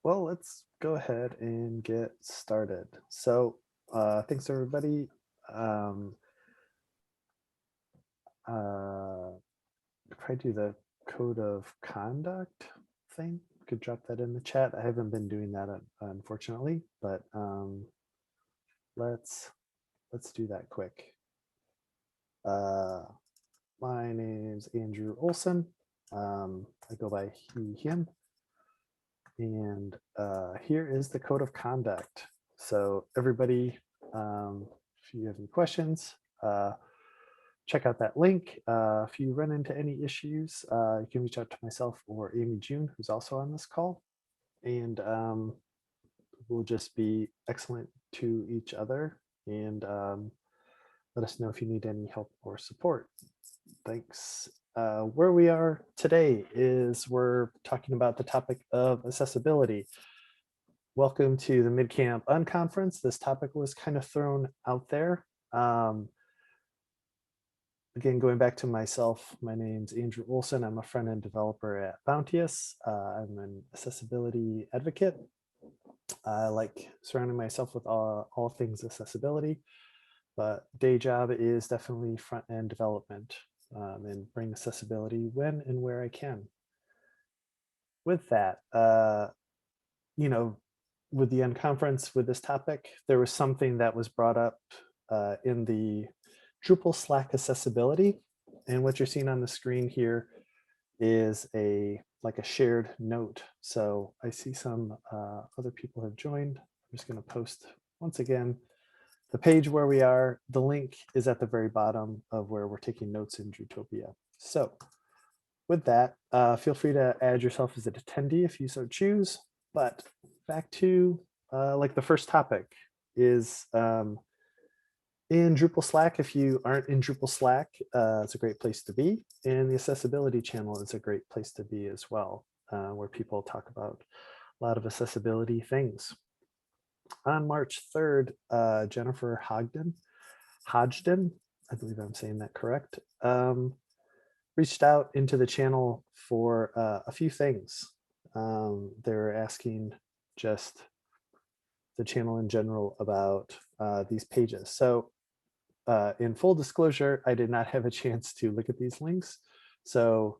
Well, let's go ahead and get started. Thanks everybody. Um, uh, if I do the code of conduct thing, could drop that in the chat. I haven't been doing that unfortunately, but let's let's do that quick. Uh, my name's Andrew Olson. I go by he, him. And here is the code of conduct. So everybody, if you have any questions, check out that link. If you run into any issues, you can reach out to myself or Amy June, who's also on this call. And we'll just be excellent to each other and let us know if you need any help or support. Thanks. Where we are today is we're talking about the topic of accessibility. Welcome to the MidCamp Unconference. This topic was kind of thrown out there. Again, going back to myself, my name's Andrew Olson. I'm a front-end developer at Bounteous. I'm an accessibility advocate. I like surrounding myself with all things accessibility, but day job is definitely front-end development and bring accessibility when and where I can. With that, with the unconference with this topic, there was something that was brought up in the Drupal Slack accessibility. And what you're seeing on the screen here is like a shared note. So I see some other people have joined. I'm just going to post once again the page where we are. The link is at the very bottom of where we're taking notes in Drutopia. So with that, feel free to add yourself as an attendee if you so choose. But back to like the first topic is in Drupal Slack. If you aren't in Drupal Slack, it's a great place to be. And the accessibility channel is a great place to be as well, where people talk about a lot of accessibility things. On March 3rd, Jennifer Hodgden, I believe I'm saying that correct, reached out into the channel for a few things. They're asking just the channel in general about these pages. So in full disclosure, I did not have a chance to look at these links. So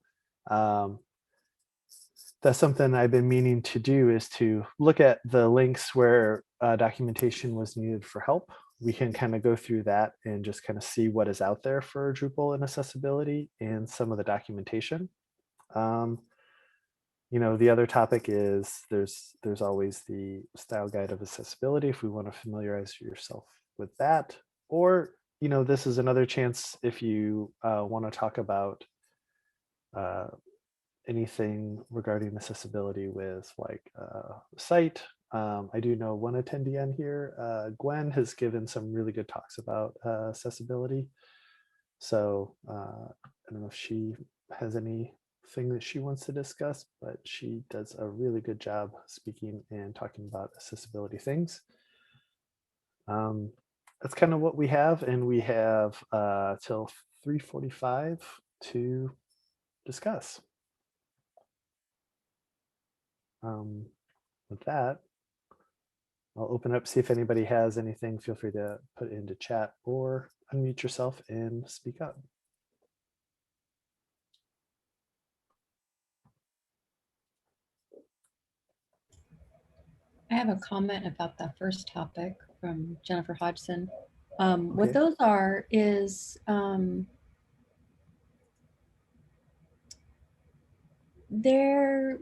that's something I've been meaning to do, is to look at the links where documentation was needed for help. We can kind of go through that and just kind of see what is out there for Drupal and accessibility and some of the documentation. The other topic is there's always the style guide of accessibility if we want to familiarize yourself with that. Or, this is another chance if you want to talk about anything regarding accessibility with like site. I do know one attendee on here, Gwen, has given some really good talks about accessibility. So I don't know if she has anything that she wants to discuss, but she does a really good job speaking and talking about accessibility things. That's kind of what we have, and we have till 3:45 to discuss. With that, I'll open up, see if anybody has anything. Feel free to put it into chat or unmute yourself and speak up. I have a comment about that first topic from Jennifer Hodgson. Okay. What those are is they're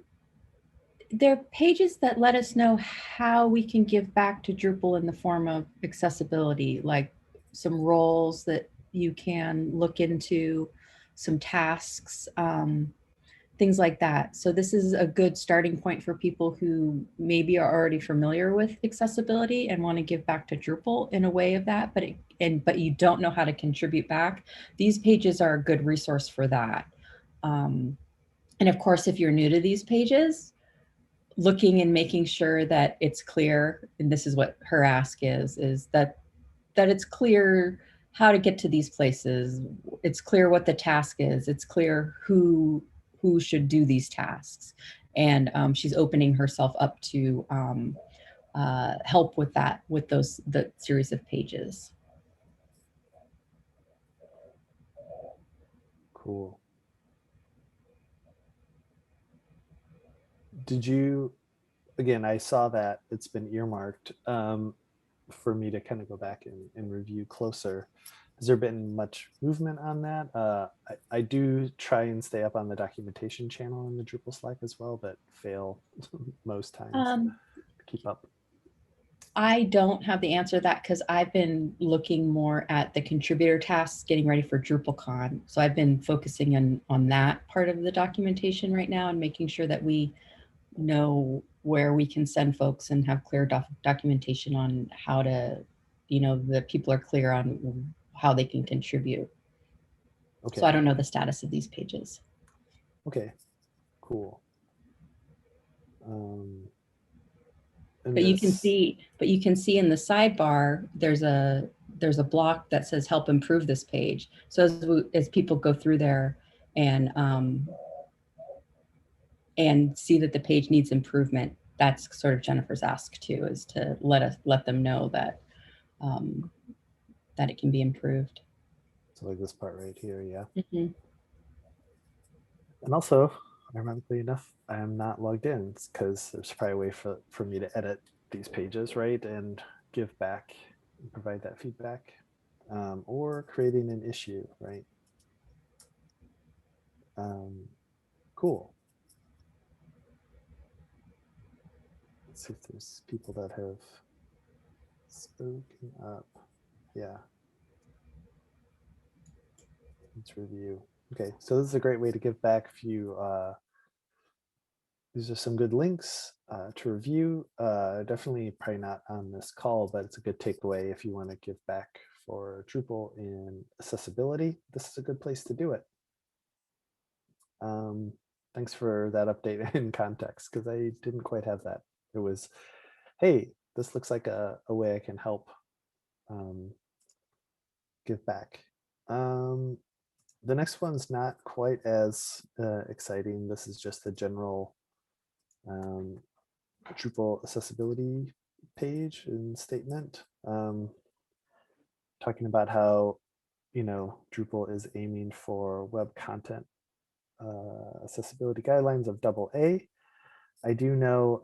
pages that let us know how we can give back to Drupal in the form of accessibility, like some roles that you can look into, some tasks, things like that. So this is a good starting point for people who maybe are already familiar with accessibility and want to give back to Drupal in a way of that, but you don't know how to contribute back. These pages are a good resource for that. And of course, if you're new to these pages, looking and making sure that it's clear, and this is what her ask is that it's clear how to get to these places. It's clear what the task is. It's clear who should do these tasks. and she's opening herself up to help with that, with the series of pages. Cool. Did you, again, I saw that it's been earmarked for me to kind of go back and review closer. Has there been much movement on that? I do try and stay up on the documentation channel in the Drupal Slack as well, but fail most times to keep up. I don't have the answer to that because I've been looking more at the contributor tasks, getting ready for DrupalCon. So I've been focusing on that part of the documentation right now and making sure that we know where we can send folks and have clear documentation on how to, the people are clear on how they can contribute. Okay. So I don't know the status of these pages. Okay, cool. But you can see in the sidebar, there's a block that says help improve this page. So as people go through there and see that the page needs improvement, that's sort of Jennifer's ask too, is to let them know that that it can be improved. So like this part right here, yeah. Mm-hmm. And also, ironically enough, I am not logged in because there's probably a way for me to edit these pages, right, and give back and provide that feedback, or creating an issue, right? Cool. Let's see if there's people that have spoken up. Yeah. Let's review. Okay, so this is a great way to give back. If you these are some good links to review. Definitely probably not on this call, but it's a good takeaway if you want to give back for Drupal in accessibility. This is a good place to do it. Thanks for that update in context, because I didn't quite have that. It was, hey, this looks like a way I can help give back. The next one's not quite as exciting. This is just a general Drupal accessibility page and statement, talking about how, Drupal is aiming for web content accessibility guidelines of AA. I do know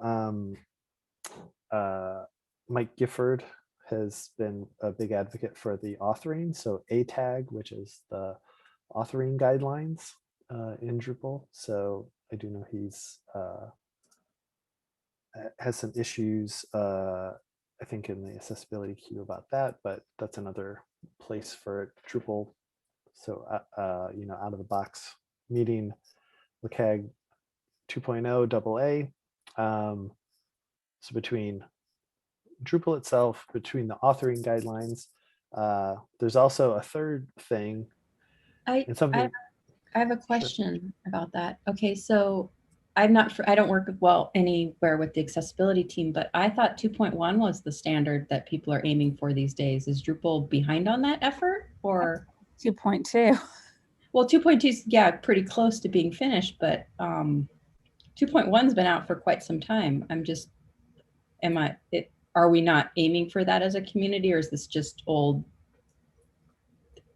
Mike Gifford has been a big advocate for the authoring. So ATAG, which is the authoring guidelines in Drupal. So I do know he's has some issues, I think, in the accessibility queue about that, but that's another place for Drupal. So, out of the box meeting WCAG 2.0 AA. So between Drupal itself, between the authoring guidelines, there's also a third thing. I have a question about that. Okay, so I don't work well anywhere with the accessibility team, but I thought 2.1 was the standard that people are aiming for these days. Is Drupal behind on that effort, or 2.2? Well, 2.2 is, yeah, pretty close to being finished, but 2.1's been out for quite some time. I'm just, are we not aiming for that as a community, or is this just old,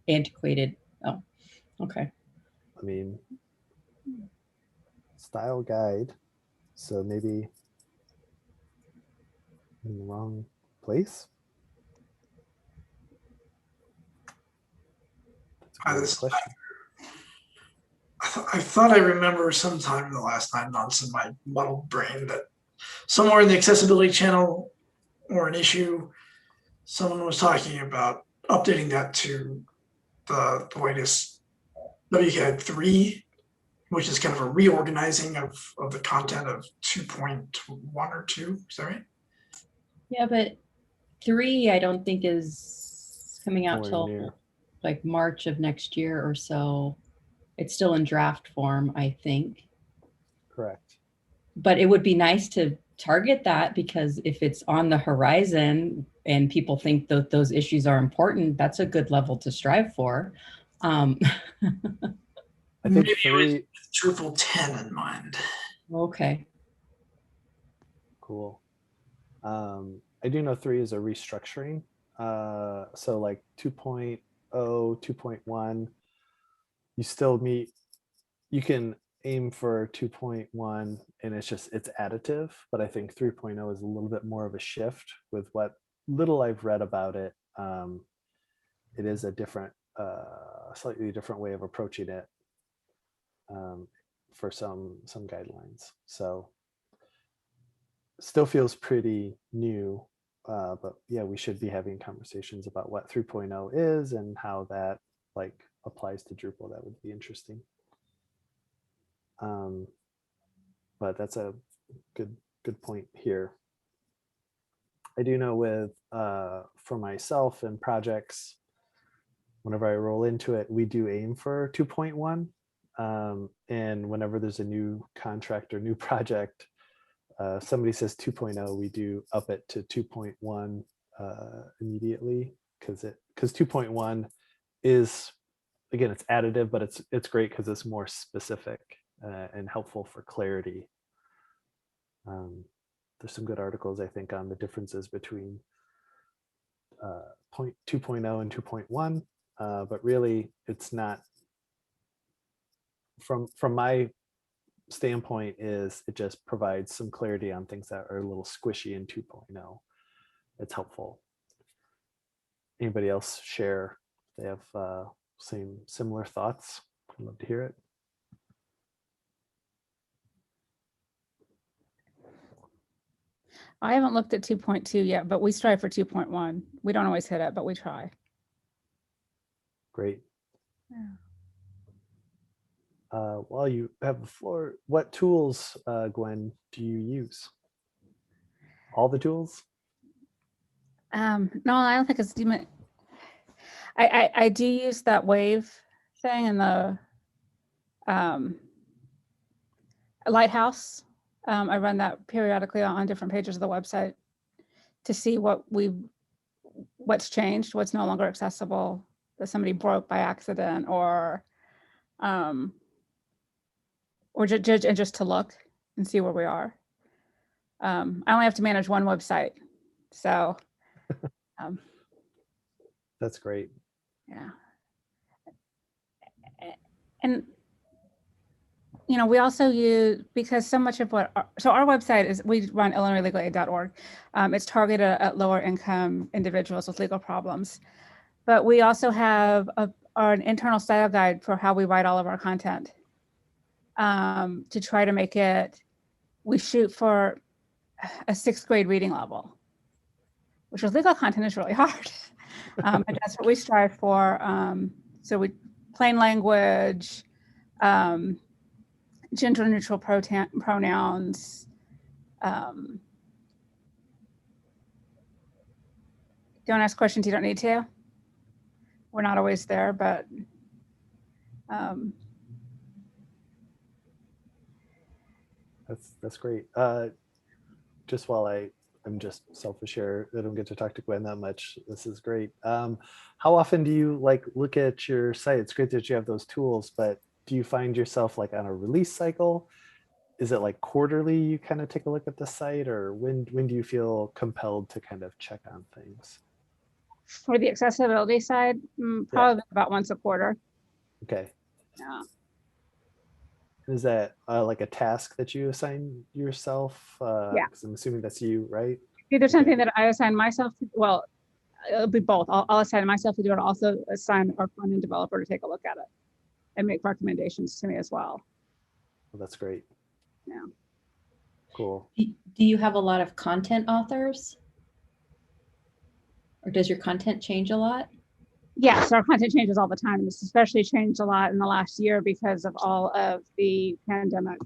antiquated? Oh, okay. I mean, style guide, so maybe in the wrong place. That's a great question. I thought I remember sometime in the last 9 months in my muddled brain that somewhere in the accessibility channel or an issue, someone was talking about updating that to the latest WCAG 3, which is kind of a reorganizing of the content of 2.1 or 2. Is that right? Yeah, but 3 I don't think is coming out till like March of next year or so. It's still in draft form, I think. Correct. But it would be nice to target that, because if it's on the horizon and people think that those issues are important, that's a good level to strive for. I think maybe 3 Drupal 10 in mind. Okay. Cool. I do know 3 is a restructuring. So like 2.0, 2.1, you still meet, you can aim for 2.1 and it's additive, but I think 3.0 is a little bit more of a shift with what little I've read about it. It is a different, slightly different way of approaching it for some guidelines. So still feels pretty new, but yeah, we should be having conversations about what 3.0 is and how that like applies to Drupal. That would be interesting. But that's a good point here. I do know with for myself and projects, whenever I roll into it, we do aim for 2.1. And whenever there's a new contract or new project, somebody says 2.0, we do up it to 2.1 immediately because 2.1 is, again, it's additive, but it's great because it's more specific and helpful for clarity. There's some good articles, I think, on the differences between 2.0 and 2.1, but really it's not, from my standpoint, is it just provides some clarity on things that are a little squishy in 2.0. It's helpful. Anybody else share? They have similar thoughts. I'd love to hear it. I haven't looked at 2.2 yet, but we strive for 2.1. We don't always hit it, but we try. Great. Yeah. While you have the floor, what tools, Gwen, do you use? All the tools? No, I don't think it's demon. I do use that wave thing in the Lighthouse. I run that periodically on different pages of the website to see what's changed, what's no longer accessible, that somebody broke by accident, or just to look and see where we are. I only have to manage one website, so That's great. yeah. And we also use, because so much of our website is, we run IllinoisLegalAid.org. It's targeted at lower income individuals with legal problems, but we also have an internal style guide for how we write all of our content, to try to make it, we shoot for a 6th grade reading level, which with legal content is really hard. And that's what we strive for. So we, plain language, gender neutral pronouns. Don't ask questions you don't need to. We're not always there, but That's great. Just while I'm just selfish here, I don't get to talk to Gwen that much. This is great. How often do you look at your site? It's great that you have those tools, but do you find yourself on a release cycle? Is it quarterly you kind of take a look at the site, or when do you feel compelled to kind of check on things? For the accessibility side, probably about once a quarter. Okay. Yeah. Is that a task that you assign yourself? Yeah. Because I'm assuming that's you, right? Either something that I assign myself to, well, it'll be both. I'll assign myself to do it. I'll also assign our front-end developer to take a look at it and make recommendations to me as well. Well, that's great. Yeah. Cool. Do you have a lot of content authors? Or does your content change a lot? Yes, our content changes all the time. It's especially changed a lot in the last year because of all of the pandemic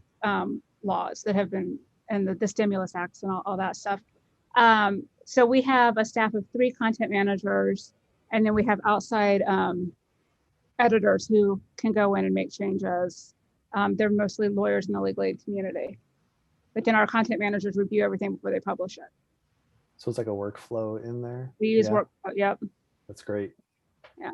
laws that have been, and the stimulus acts and all that stuff. So we have a staff of 3 content managers, and then we have outside editors who can go in and make changes. They're mostly lawyers in the legal aid community. But then our content managers review everything before they publish it. So it's like a workflow in there? We use workflow, yep. That's great. Yeah.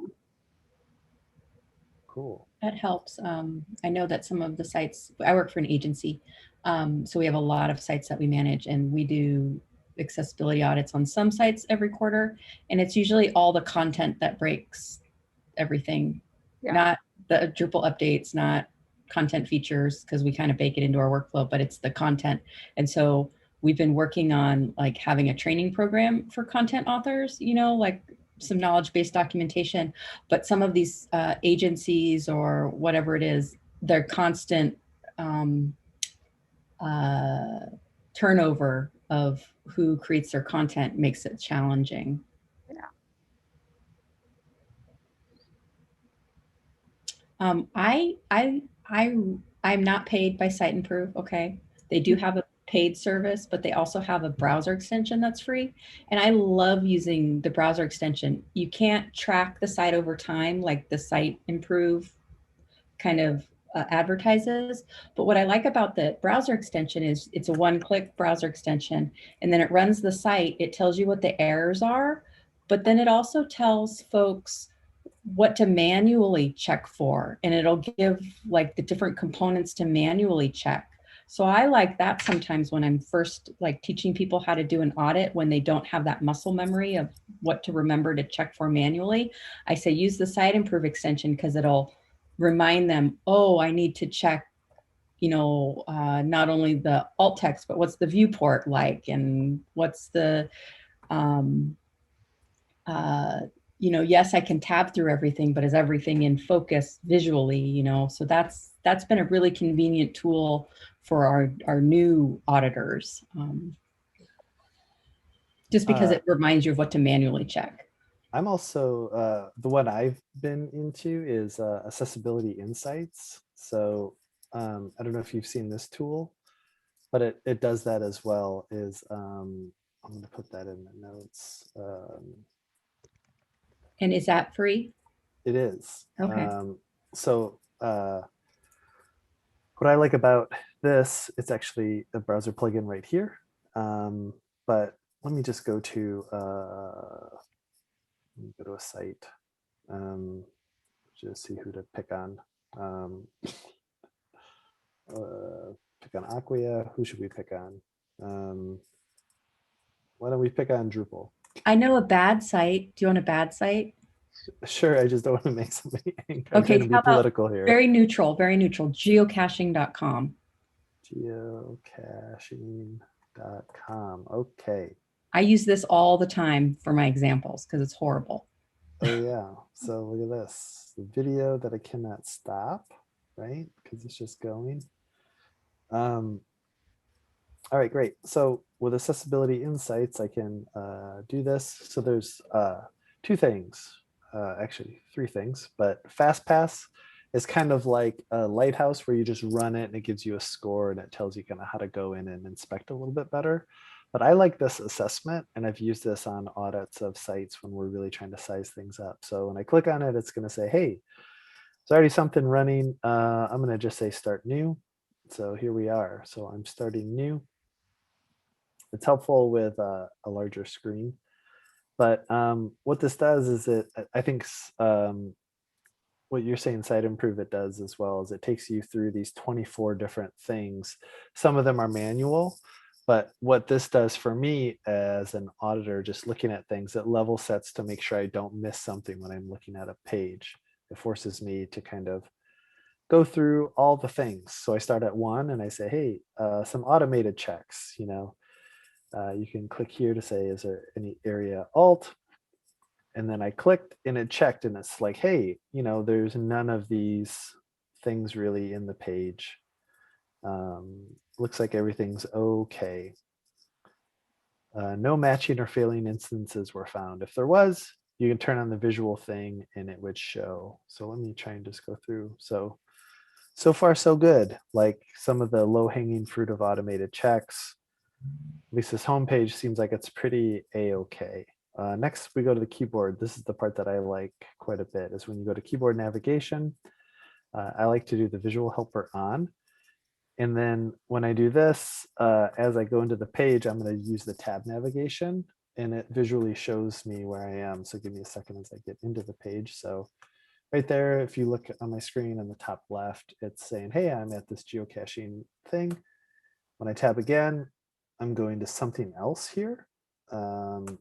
Cool. That helps. I know that some of the sites, I work for an agency, so we have a lot of sites that we manage, and we do accessibility audits on some sites every quarter, and it's usually all the content that breaks everything, Yeah. not the Drupal updates, not content features, because we kind of bake it into our workflow, but it's the content. And so we've been working on like having a training program for content authors, you know, like some knowledge-based documentation, but some of these agencies or whatever it is, their constant um, uh, turnover of who creates their content makes it challenging. I'm not paid by Site Improve. Okay, they do have a paid service, but they also have a browser extension that's free, and I love using the browser extension. You can't track the site over time like the Site Improve kind of advertises, but what I like about the browser extension is it's a one-click browser extension, and then it runs the site. It tells you what the errors are, but then it also tells folks what to manually check for, and it'll give like the different components to manually check. So I like that sometimes when I'm first like teaching people how to do an audit, when they don't have that muscle memory of what to remember to check for manually. I say use the Site Improve extension because it'll remind them, oh, I need to check, you know, not only the alt text, but what's the viewport like, and what's the uh, you know, yes, I can tab through everything, but is everything in focus visually, you know? So that's been a really convenient tool for our new auditors, just because it reminds you of what to manually check. I'm also, the one I've been into is Accessibility Insights. So I don't know if you've seen this tool, but it does that as well. I'm going to put that in the notes. And is that free? It is. Okay. So what I like about this, it's actually a browser plugin right here. But let me just go to a site, just see who to pick on. Pick on Acquia. Who should we pick on? Why don't we pick on Drupal? I know a bad site. Do you want a bad site? Sure, I just don't want to make somebody angry. I'm Okay, trying to be how about political here. very neutral, geocaching.com. Geocaching.com. Okay. I use this all the time for my examples because it's horrible. Oh yeah. So look at this. The video that I cannot stop, right? Because it's just going. All right, great. So with Accessibility Insights, I can do this. So there's two things, actually three things, but FastPass is kind of like a lighthouse where you just run it and it gives you a score and it tells you kind of how to go in and inspect a little bit better. But I like this assessment, and I've used this on audits of sites when we're really trying to size things up. So when I click on it, it's going to say, hey, there's already something running. I'm going to just say start new. So here we are. So I'm starting new. It's helpful with a larger screen. But what this does is I think what you're saying Site Improve it does as well is it takes you through these 24 different things. Some of them are manual, but what this does for me as an auditor, just looking at things, it level sets to make sure I don't miss something when I'm looking at a page. It forces me to kind of go through all the things. So I start at one and I say, hey, some automated checks, you know, you can click here to say, is there any area alt? And then I clicked and it checked and it's like, hey, you know, there's none of these things really in the page. Looks like everything's okay. No matching or failing instances were found. If there was, you can turn on the visual thing and it would show. So let me try and just go through. So far so good. Like some of the low hanging fruit of automated checks. At least this homepage seems like it's pretty a-okay. Next, we go to the keyboard. This is the part that I like quite a bit, is when you go to keyboard navigation, I like to do the visual helper on. And then when I do this, as I go into the page, I'm going to use the tab navigation and it visually shows me where I am. So give me a second as I get into the page. So right there, if you look on my screen in the top left, it's saying, hey, I'm at this geocaching thing. When I tab again, I'm going to something else here. And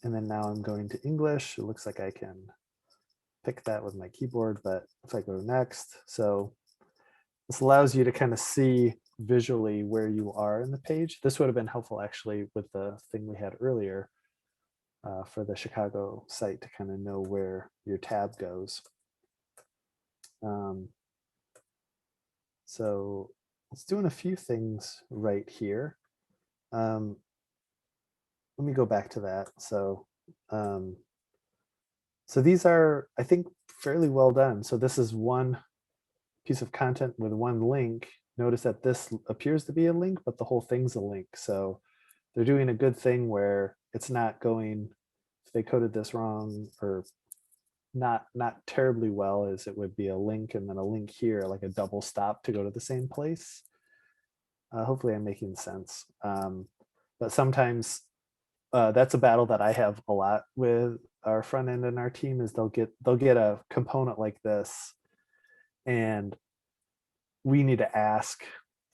then now I'm going to English. It looks like I can pick that with my keyboard, but if I go next, so this allows you to kind of see visually where you are in the page. This would have been helpful actually with the thing we had earlier for the Chicago site to kind of know where your tab goes. So it's doing a few things right here. Let me go back to that. So these are, I think, fairly well done. So this is one piece of content with one link. Notice that this appears to be a link, but the whole thing's a link. So they're doing a good thing where it's not going, if they coded this wrong or not terribly well, as it would be a link and then a link here, like a double stop to go to the same place. Hopefully I'm making sense. But sometimes that's a battle that I have a lot with our front end and our team is they'll get a component like this, and we need to ask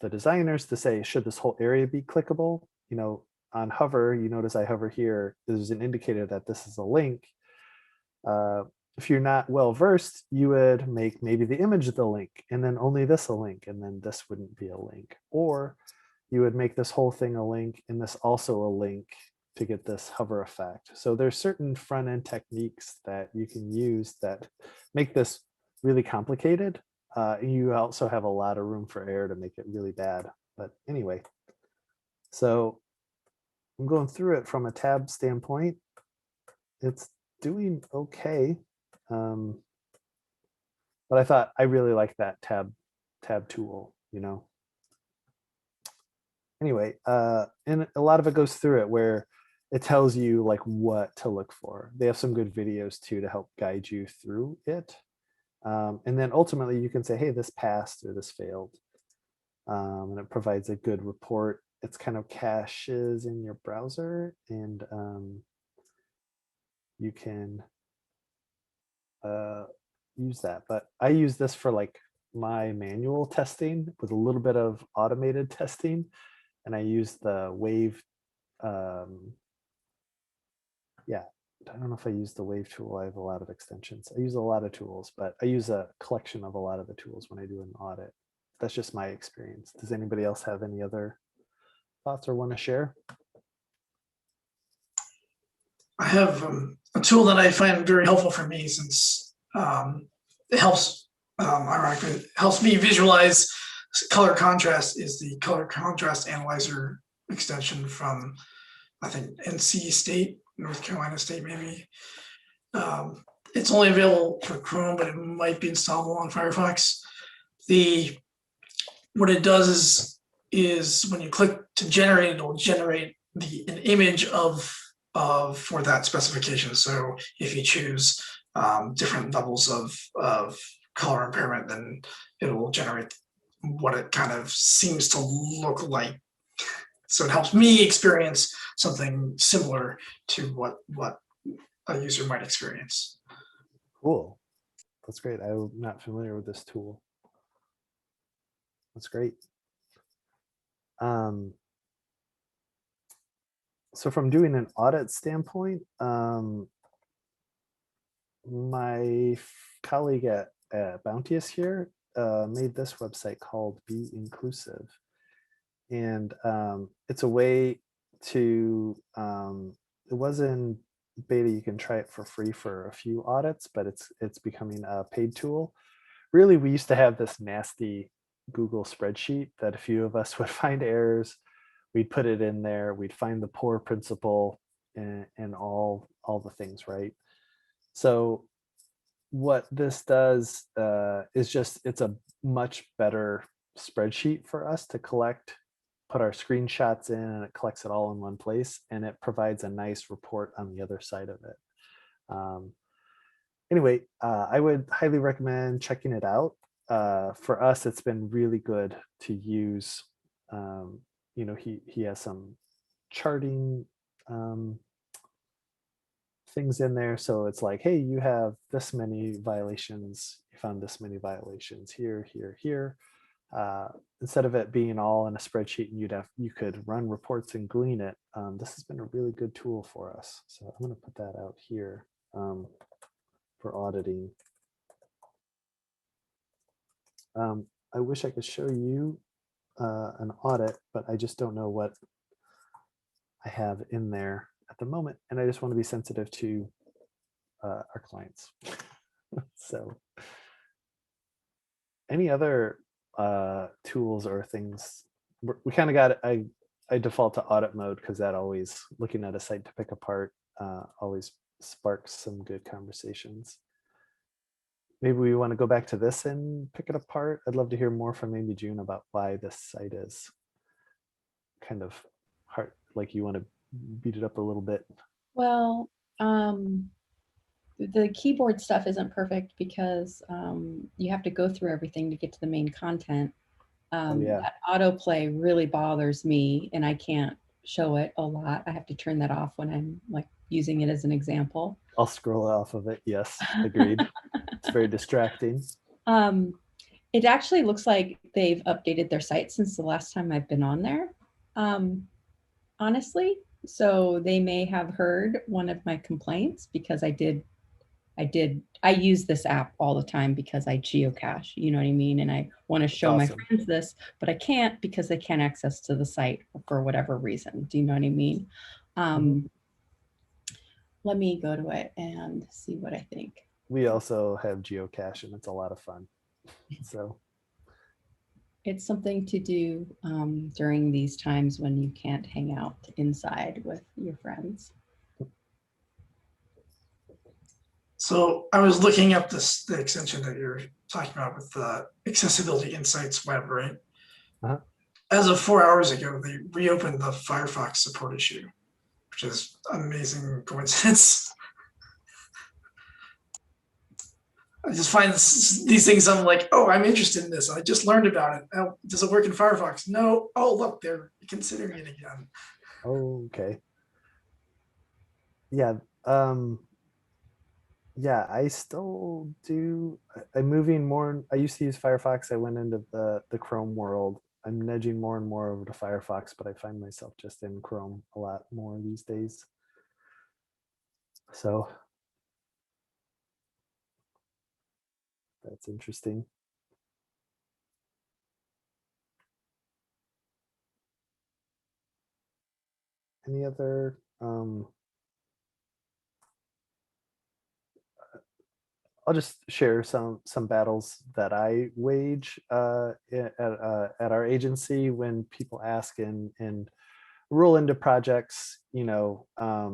the designers to say, should this whole area be clickable? You know, on hover, you notice I hover here, there's an indicator that this is a link. If you're not well versed, you would make maybe the image the link and then only this a link, and then this wouldn't be a link. Or you would make this whole thing a link and this also a link to get this hover effect. So there's certain front end techniques that you can use that make this really complicated. You also have a lot of room for error to make it really bad. But anyway, so I'm going through it from a tab standpoint. It's doing okay. But I thought I really like that tab tool, you know. Anyway, and a lot of it goes through it where it tells you like what to look for. They have some good videos too to help guide you through it. And then ultimately you can say, hey, this passed or this failed. And it provides a good report. It's kind of caches in your browser, and you can use that. But I use this for like my manual testing with a little bit of automated testing. And I use the Wave. Yeah, I don't know if I use the Wave tool. I have a lot of extensions. I use a lot of tools, but I use a collection of a lot of the tools when I do an audit. That's just my experience. Does anybody else have any other thoughts or want to share? I have a tool that I find very helpful for me since it helps, ironically, it helps me visualize color contrast. Is the color contrast analyzer extension from, I think, NC State, North Carolina State, maybe. It's only available for Chrome, but it might be installable on Firefox. What it does is when you click to generate, it will generate an image of for that specification. So if you choose different levels of color impairment, then it will generate what it kind of seems to look like. So it helps me experience something similar to what a user might experience. Cool. That's great. I'm not familiar with this tool. That's great. So from doing an audit standpoint, my colleague at Bounteous here made this website called Be Inclusive. And it's a way to, it was in beta, you can try it for free for a few audits, but it's becoming a paid tool. Really, we used to have this nasty Google spreadsheet that a few of us would find errors. We'd put it in there, we'd find the poor principal and all the things, right? So what this does is just, it's a much better spreadsheet for us to collect, put our screenshots in, and it collects it all in one place, and it provides a nice report on the other side of it. Anyway, I would highly recommend checking it out. For us, it's been really good to use. You know, he has some charting things in there. So it's like, hey, you have this many violations. You found this many violations here, here, here. Instead of it being all in a spreadsheet and you could run reports and glean it. This has been a really good tool for us. So I'm going to put that out here for auditing. I wish I could show you an audit, but I just don't know what I have in there at the moment. And I just want to be sensitive to our clients. So any other tools or things? We kind of got, I default to audit mode because that always, looking at a site to pick apart, always sparks some good conversations. Maybe we want to go back to this and pick it apart. I'd love to hear more from Amy June about why this site is kind of hard, like you want to beat it up a little bit. Well, the keyboard stuff isn't perfect because you have to go through everything to get to the main content. Yeah. That autoplay really bothers me, and I can't show it a lot. I have to turn that off when I'm like using it as an example. I'll scroll off of it. Yes, agreed. It's very distracting. It actually looks like they've updated their site since the last time I've been on there. Honestly, so they may have heard one of my complaints because I use this app all the time because I geocache, you know what I mean? And I want to show my awesome. friends this, but I can't because they can't access to the site for whatever reason. Do you know what I mean? Let me go to it and see what I think. We also have geocache and it's a lot of fun. So It's something to do during these times when you can't hang out inside with your friends. So I was looking up the extension that you're talking about with the Accessibility Insights web, right? As of 4 hours ago, they reopened the Firefox support issue, which is an amazing coincidence. I just find these things, I'm like, oh, I'm interested in this. I just learned about it. Oh, does it work in Firefox? No. Oh, look, they're considering it again. okay. Yeah. Yeah, I still do. I'm moving more. I used to use Firefox. I went into the Chrome world. I'm nudging more and more over to Firefox, but I find myself just in Chrome a lot more these days. So that's interesting. Any other I'll just share some battles that I wage at our agency when people ask and roll into projects. You know, a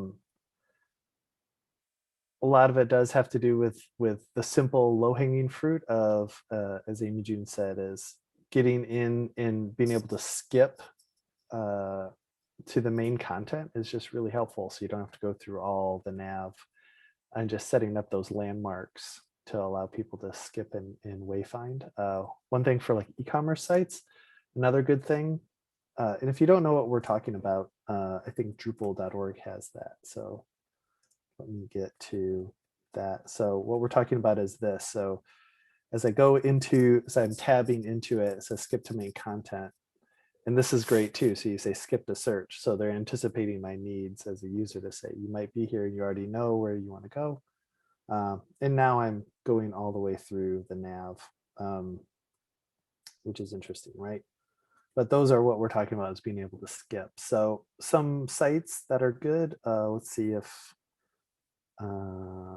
lot of it does have to do with the simple low hanging fruit of, as Amy June said, is getting in and being able to skip to the main content is just really helpful. So you don't have to go through all the nav and just setting up those landmarks to allow people to skip and wayfind. One thing for like e-commerce sites, another good thing, and if you don't know what we're talking about, I think Drupal.org has that. So let me get to that. So what we're talking about is this. So as I go into, so I'm tabbing into it, it says skip to main content. And this is great too. So you say skip to search. So they're anticipating my needs as a user to say, you might be here, you already know where you want to go. And now I'm going all the way through the nav, which is interesting, right? But those are what we're talking about, is being able to skip. So some sites that are good, let's see if Banana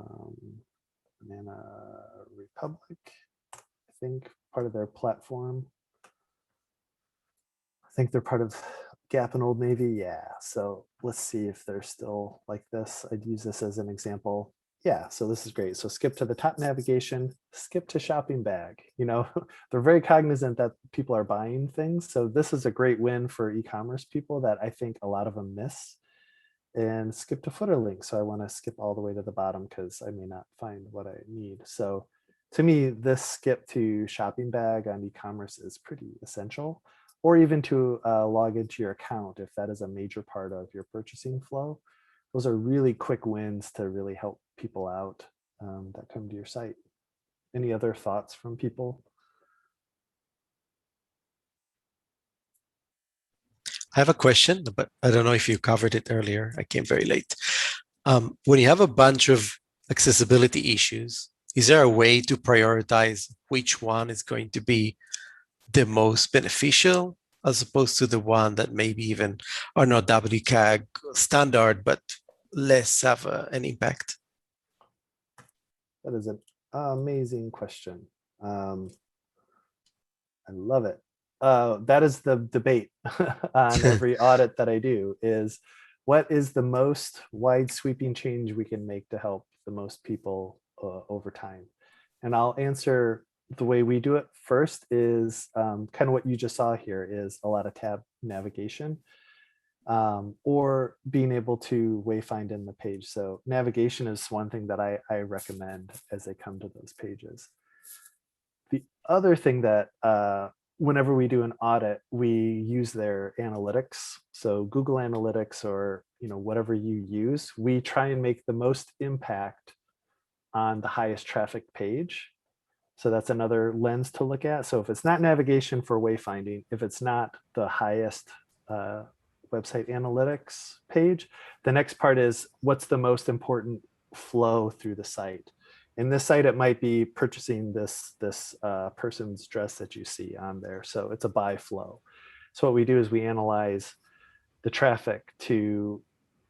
Republic, I think part of their platform, I think they're part of Gap and Old Navy. Yeah. So let's see if they're still like this. I'd use this as an example. Yeah, so this is great. So skip to the top navigation, skip to shopping bag. You know, they're very cognizant that people are buying things. So this is a great win for e-commerce people that I think a lot of them miss. And skip to footer link. So I want to skip all the way to the bottom because I may not find what I need. So to me, this skip to shopping bag on e-commerce is pretty essential, or even to log into your account if that is a major part of your purchasing flow. those are really quick wins to really help people out that come to your site. Any other thoughts from people? I have a question, but I don't know if you covered it earlier. I came very late. When you have a bunch of accessibility issues, is there a way to prioritize which one is going to be the most beneficial as opposed to the one that maybe even are not WCAG standard, but less have an impact? That is an amazing question. I love it. That is the debate on every audit that I do is what is the most wide sweeping change we can make to help the most people over time? And I'll answer the way we do it first is kind of what you just saw here is a lot of tab navigation or being able to wayfind in the page. So navigation is one thing that I recommend as they come to those pages. The other thing that whenever we do an audit, we use their analytics. So Google Analytics or whatever you use, we try and make the most impact on the highest traffic page. So that's another lens to look at. So if it's not navigation for wayfinding, if it's not the highest website analytics page, the next part is what's the most important flow through the site. In this site, it might be purchasing this person's dress that you see on there. So it's a buy flow. So what we do is we analyze the traffic to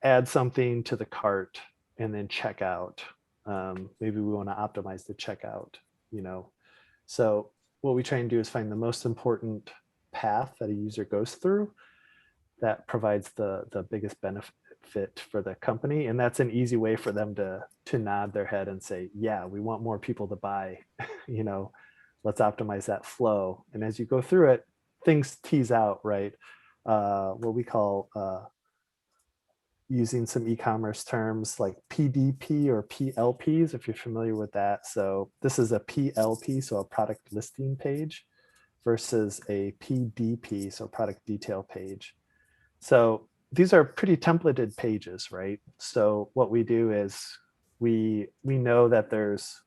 add something to the cart and then check out. Maybe we want to optimize the checkout, So what we try and do is find the most important path that a user goes through that provides the biggest benefit for the company. And that's an easy way for them to nod their head and say, yeah, we want more people to buy, let's optimize that flow. And as you go through it, things tease out, right? What we call using some e-commerce terms like PDP or PLPs, if you're familiar with that. So this is a PLP, so a product listing page versus a PDP, so product detail page. So these are pretty templated pages, right? So what we do is we know that there's,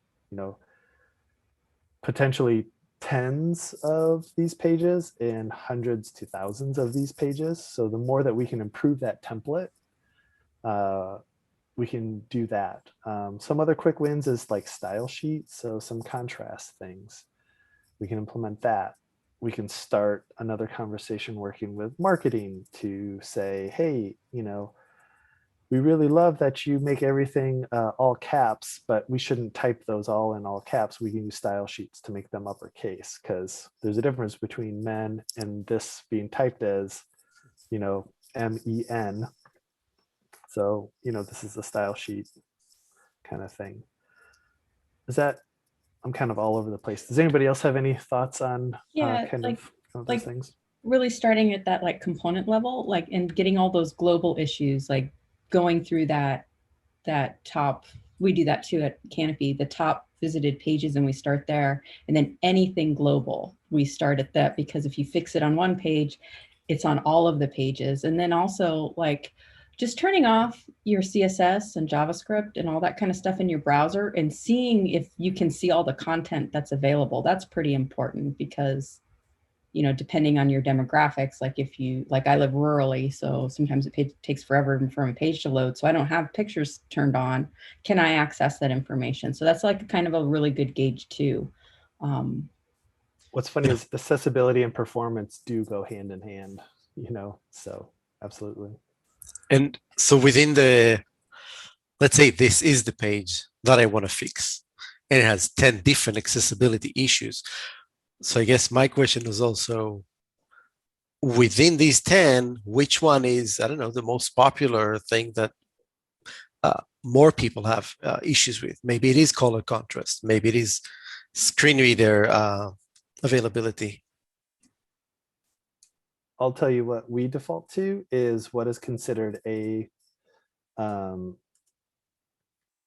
potentially tens of these pages and hundreds to thousands of these pages. So the more that we can improve that template, we can do that. Some other quick wins is like style sheets. So some contrast things, we can implement that. We can start another conversation working with marketing to say, hey, we really love that you make everything all caps, but we shouldn't type those all in all caps. We can use style sheets to make them uppercase because there's a difference between men and this being typed as, MEN. So, this is a style sheet kind of thing. Is that, I'm kind of all over the place. Does anybody else have any thoughts on kind of those things? Really starting at that like component level, and getting all those global issues, going through that top, we do that too at Canopy, the top visited pages, and we start there. And then anything global, we start at that, because if you fix it on one page, it's on all of the pages. And then also just turning off your CSS and JavaScript and all that kind of stuff in your browser and seeing if you can see all the content that's available. That's pretty important because, depending on your demographics, I live rurally, so sometimes it takes forever for a page to load. So I don't have pictures turned on. Can I access that information? So that's kind of a really good gauge too. What's funny is accessibility and performance do go hand in hand, so absolutely. And so within let's say this is the page that I want to fix, and it has 10 different accessibility issues. So I guess my question is also, within these 10, which one is, I don't know, the most popular thing that more people have issues with? Maybe it is color contrast. Maybe it is screen reader availability. I'll tell you what we default to is what is considered an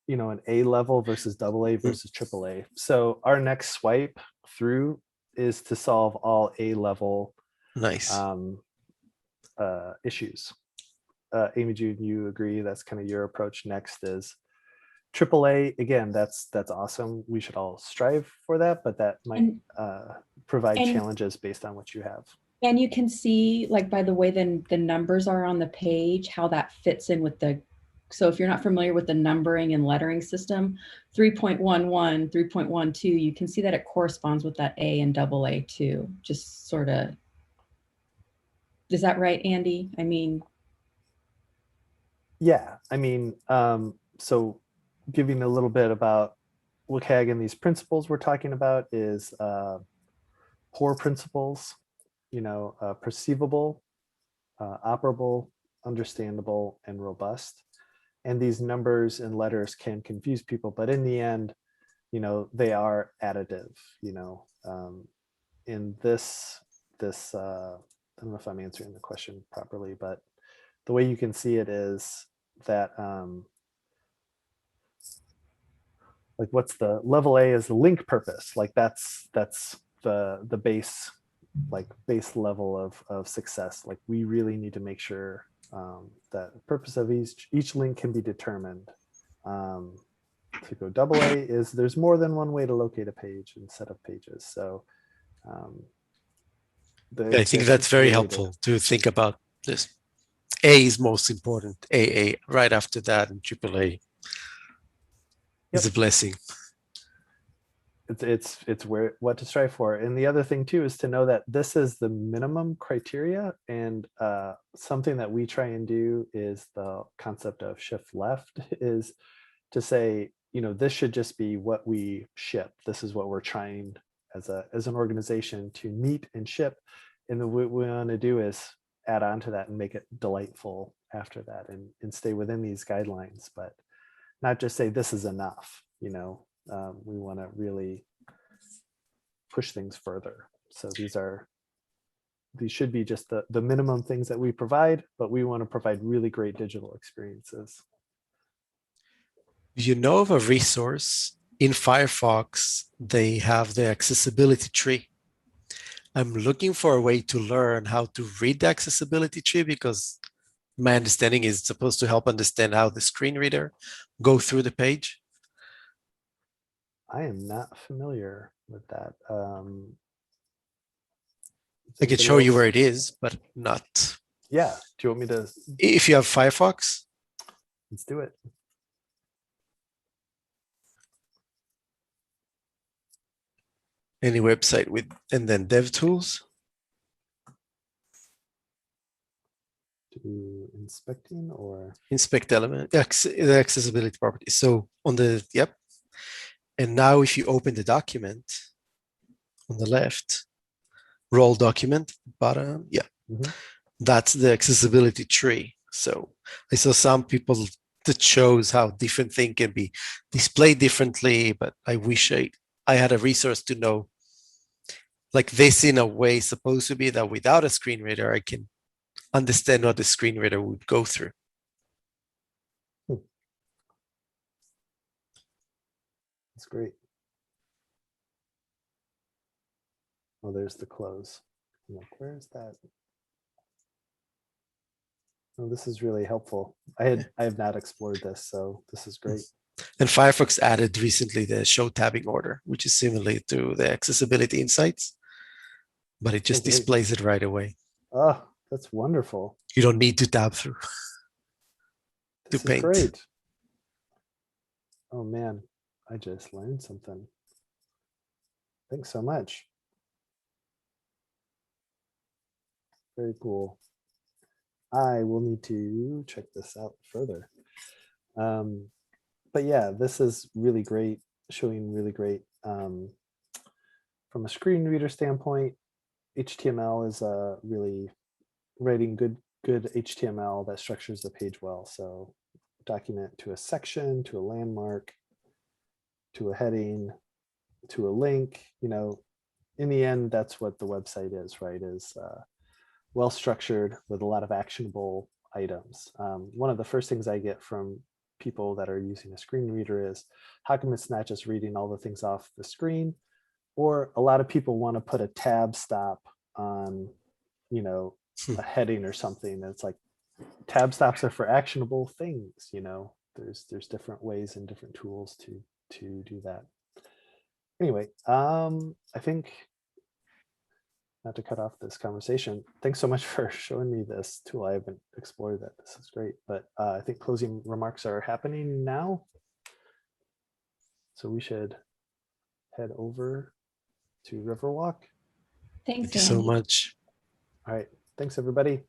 A level versus AA versus AAA. So our next swipe through is to solve all A level Nice. issues. Amy June, you agree that's kind of your approach. Next is AAA. Again, that's awesome. We should all strive for that, but that might And- provide and- challenges based on what you have. And you can see, like, by the way the numbers are on the page, how that fits in with the, so if you're not familiar with the numbering and lettering system, 3.11, 3.12, you can see that it corresponds with that A and AA too. Just sort of, is that right, Andy? I mean, Yeah, I mean, so giving a little bit about WCAG and these principles we're talking about is core principles, perceivable, operable, understandable, and robust. And these numbers and letters can confuse people, but in the end, they are additive. In this, I don't know if I'm answering the question properly, but the way you can see it is that like what's the level A is the link purpose. Like that's the base, like base level of success. Like we really need to make sure that the purpose of each link can be determined. To go AA is there's more than one way to locate a page and set up pages. So I think that's very helpful to think about this. A is most important, AA right after that, and AAA is a blessing. It's where what to strive for. And the other thing too is to know that this is the minimum criteria, and something that we try and do is the concept of shift left is to say, this should just be what we ship. This is what we're trying as an organization to meet and ship. And then what we want to do is add on to that and make it delightful after that, and stay within these guidelines, but not just say this is enough. We want to really push things further. So these should be just the minimum things that we provide, but we want to provide really great digital experiences. You know of a resource in Firefox? They have the accessibility tree. I'm looking for a way to learn how to read the accessibility tree, because my understanding is it's supposed to help understand how the screen reader go through the page. I am not familiar with that. I can show you where it is, but not. Yeah. Do you want me to? If you have Firefox. Let's do it. Any website with, and then DevTools. To inspecting or? Inspect element, the accessibility properties. So on the, yep. And now if you open the document on the left, roll document, bottom, yeah. Mm-hmm. That's the accessibility tree. So I saw some people that shows how different things can be displayed differently, but I wish I had a resource to know, like this in a way supposed to be that without a screen reader, I can understand what the screen reader would go through. That's great. Oh, there's the close. Look, where is that? Oh, this is really helpful. I have not explored this, so this is great. And Firefox added recently the show tabbing order, which is similar to the accessibility insights, but it just displays it right away. Oh, that's wonderful. You don't need to tab through to paint. Great. Oh man, I just learned something. Thanks so much. Very cool. I will need to check this out further. But yeah, this is really great, showing really great. From a screen reader standpoint, HTML is really writing good HTML that structures the page well. So document to a section, to a landmark, to a heading, to a link, in the end, that's what the website is, right? Is well structured with a lot of actionable items. One of the first things I get from people that are using a screen reader is, how come it's not just reading all the things off the screen? Or a lot of people want to put a tab stop on, a heading or something. That's like, tab stops are for actionable things, you know, there's different ways and different tools to do that. Anyway, I think not to cut off this conversation, thanks so much for showing me this tool. I haven't explored that. This is great, but I think closing remarks are happening now. So we should head over to Riverwalk. Thanks, Thank you so Andy. much. All right, thanks everybody.